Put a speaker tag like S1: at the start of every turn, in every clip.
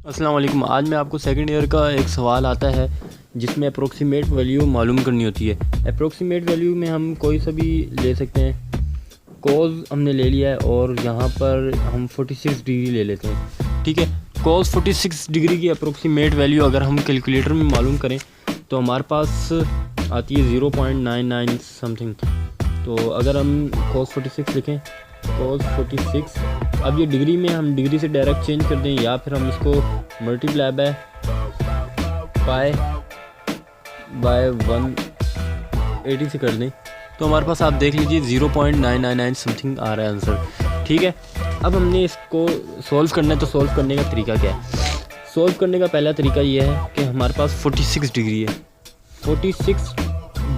S1: अस्सलाम वालेकुम। आज मैं आपको सेकंड ईयर का एक सवाल आता है जिसमें अप्रोक्सीमेट वैल्यू मालूम करनी होती है। अप्रोक्सीमेट वैल्यू में हम कोई सा भी ले सकते हैं। कोस हमने ले लिया है और यहाँ पर हम 46 डिग्री ले लेते हैं। ठीक है, कोस 46 डिग्री की अप्रोक्सीमेट वैल्यू अगर हम कैलकुलेटर में मालूम करें तो हमारे पास आती है 0.99 समथिंग। तो अगर हम कोस 46 लिखें, कोस 46, अब ये डिग्री में हम डिग्री से डायरेक्ट चेंज कर दें या फिर हम इसको मल्टीप्लाई बाय पाई बाय 180 से कर दें तो हमारे पास आप देख लीजिए 0.999 समथिंग आ रहा है आंसर। ठीक है, अब हमने इसको सॉल्व करना है। तो सॉल्व करने का तरीका क्या है? सॉल्व करने का पहला तरीका ये है कि हमारे पास 46 डिग्री है। 46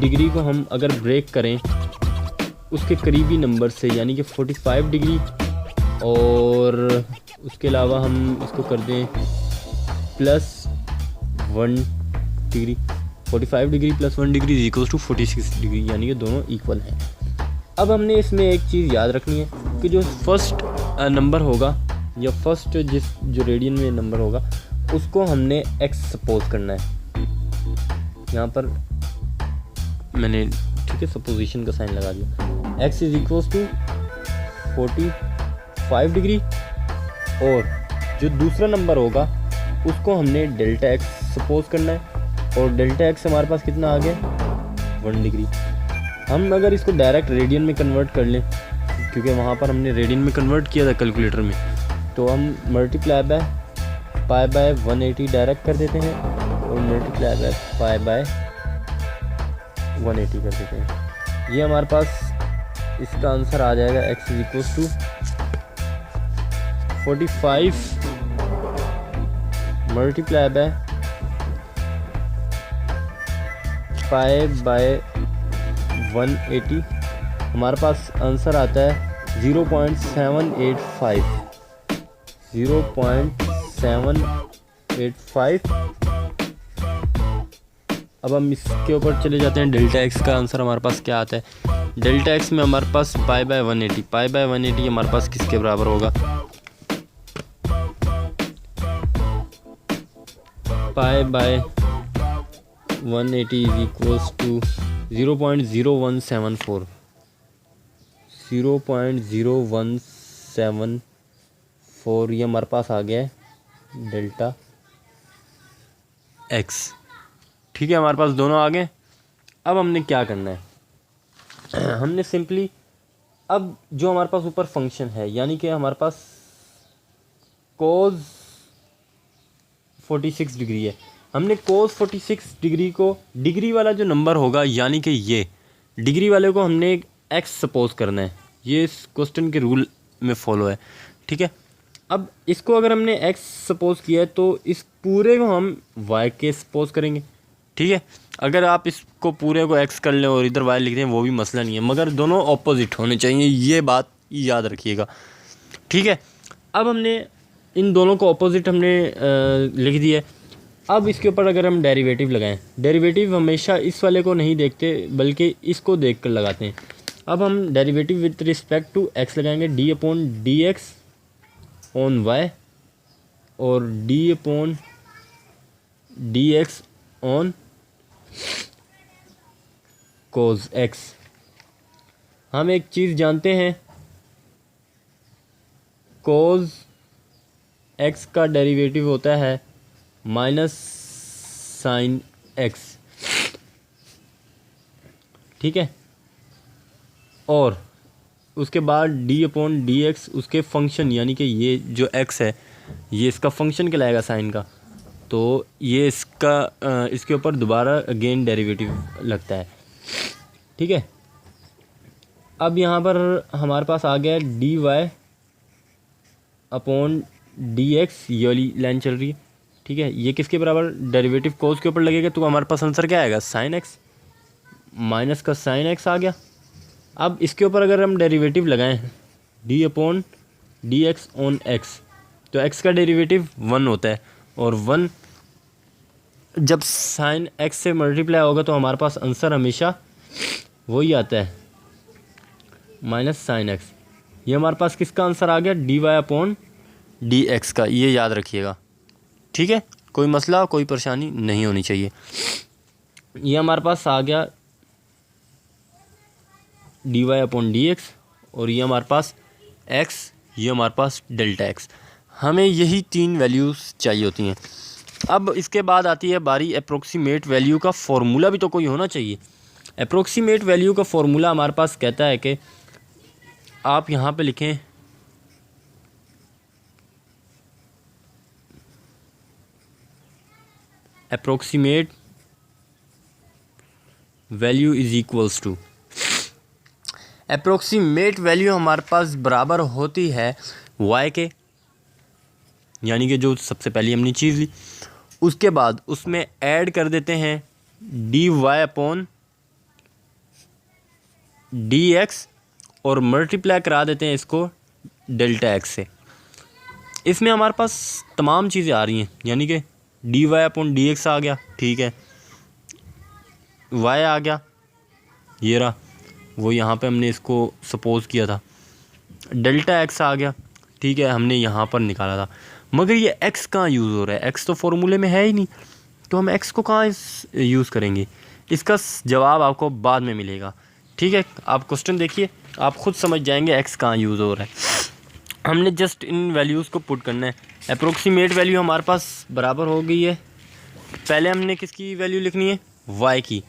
S1: डिग्री को हम अगर ब्रेक करें उसके करीबी नंबर से, यानी कि 45 डिग्री, और उसके अलावा हम इसको कर दें +1 degree. 45 degree +1 degree is equals to 46 degree, यानी कि दोनों इक्वल हैं। अब हमने इसमें एक चीज़ याद रखनी है कि जो फर्स्ट नंबर होगा या फर्स्ट जो रेडियन में नंबर होगा उसको हमने x सपोज करना है। यहाँ पर मैंने ठीक है सपोजिशन का साइन लगा दिया। x is equals to 45 degree और जो दूसरा नंबर होगा उसको हमने डेल्टा x सपोज करना है और डेल्टा x हमारे पास कितना आ गया 1 डिग्री। हम अगर इसको डायरेक्ट रेडियन में कन्वर्ट कर लें, क्योंकि वहाँ पर हमने रेडियन में कन्वर्ट किया था कैलकुलेटर में, तो हम multiply by pi by 180 direct कर देते हैं और मल्टीप्लाई बाय पाई बाय 180 कर देते हैं। ये हमारे पास इसका आंसर आ जाएगा x is equals to 45 multiply by pi by 180। हमारे पास आंसर आता है 0.785। 0.785। अब हम इसके ऊपर चले जाते हैं। डेल्टा एक्स का आंसर हमारे पास क्या आता है? डेल्टा एक्स में हमारे पास पाई बाय 180। पाई बाय 180 हमारे पास किसके बराबर होगा? Pi by 180 is equals to 0.0174। 0.0174 ये हमारे पास आ गया है डेल्टा एक्स। ठीक है, हमारे पास दोनों आ गए। अब हमने क्या करना है? हमने सिंपली अब जो हमारे पास ऊपर फंक्शन है, यानी कि हमारे पास कोस 46 डिग्री है, हमने कोस 46 डिग्री को डिग्री वाला जो नंबर होगा, यानी कि ये डिग्री वाले को हमने एक एक्स सपोज करना है। ये इस क्वेश्चन के रूल में फॉलो है। ठीक है, अब इसको अगर हमने एक्स सपोज किया है तो इस पूरे को हम वाई के सपोज करेंगे। ठीक है, अगर आप इसको पूरे को x कर लें और इधर y लिख दें वो भी मसला नहीं है, मगर दोनों ऑपोजिट होने चाहिए, ये बात याद रखिएगा। ठीक है, अब हमने इन दोनों को ऑपोजिट हमने लिख दिया है। अब इसके ऊपर अगर हम डेरिवेटिव लगाएं, डेरिवेटिव हमेशा इस वाले को नहीं देखते बल्कि इसको देख कर लगाते हैं। अब हम derivative with respect to x लगाएंगे, d/dx ऑन y और d/dx ऑन cos x। हम एक चीज़ जानते हैं, cos x का डेरिवेटिव होता है माइनस साइन x। ठीक है, और उसके बाद d/dx उसके फंक्शन, यानी कि ये जो x है ये इसका फंक्शन कहलाएगा साइन का, तो ये इसका इसके ऊपर दोबारा अगेन डेरिवेटिव लगता है। ठीक है, अब यहाँ पर हमारे पास आ गया dy/dx, ये वाली लाइन चल रही है। ठीक है, ये किसके बराबर? डेरिवेटिव कोस के ऊपर लगेगा, तो हमारे पास आंसर क्या आएगा? Sine x। माइनस का साइन x आ गया। अब इसके ऊपर अगर हम डेरिवेटिव लगाएं d/dx ऑन x, तो x का डेरिवेटिव 1 होता है और 1 जब साइन x से मल्टीप्लाई होगा तो हमारे पास आंसर हमेशा वही आता है माइनस साइन एक्स। ये हमारे पास किसका आंसर आ गया? dy/dx का, ये याद रखिएगा। ठीक है, कोई मसला कोई परेशानी नहीं होनी चाहिए। ये हमारे पास आ गया dy/dx, और ये हमारे पास x, ये हमारे पास डेल्टा x। हमें यही 3 वैल्यूज़ चाहिए होती हैं। अब इसके बाद आती है बारी अप्रोक्सीमेट वैल्यू का फ़ॉर्मूला भी तो कोई होना चाहिए। अप्रोक्सीमेट वैल्यू का फ़ॉर्मूला हमारे पास कहता है कि आप यहाँ पे लिखें approximate value is equals to, approximate value हमारे पास बराबर होती है y के, यानी कि जो सबसे पहले हमने चीज़ ली, उसके बाद उसमें ऐड कर देते हैं dy/dx और मल्टीप्लाई करा देते हैं इसको डेल्टा x से। इसमें हमारे पास तमाम चीज़ें आ रही हैं, यानी कि dy/dx आ गया, ठीक है, y आ गया, ये रहा, वो यहाँ पे हमने इसको सपोज़ किया था, डेल्टा x आ गया, ठीक है, हमने यहाँ पर निकाला था। मगर ये x कहाँ यूज़ हो रहा है? x तो फॉर्मूले में है ही नहीं, तो हम x को कहाँ यूज़ करेंगे? इसका जवाब आपको बाद में मिलेगा, ठीक है। आप क्वेश्चन देखिए, आप ख़ुद समझ जाएंगे x कहाँ यूज़ हो रहा है। हमने जस्ट इन वैल्यूज़ को पुट करना है। अप्रोक्सीमेट वैल्यू हमारे पास बराबर हो गई है। पहले हमने किसकी वैल्यू लिखनी है? y की।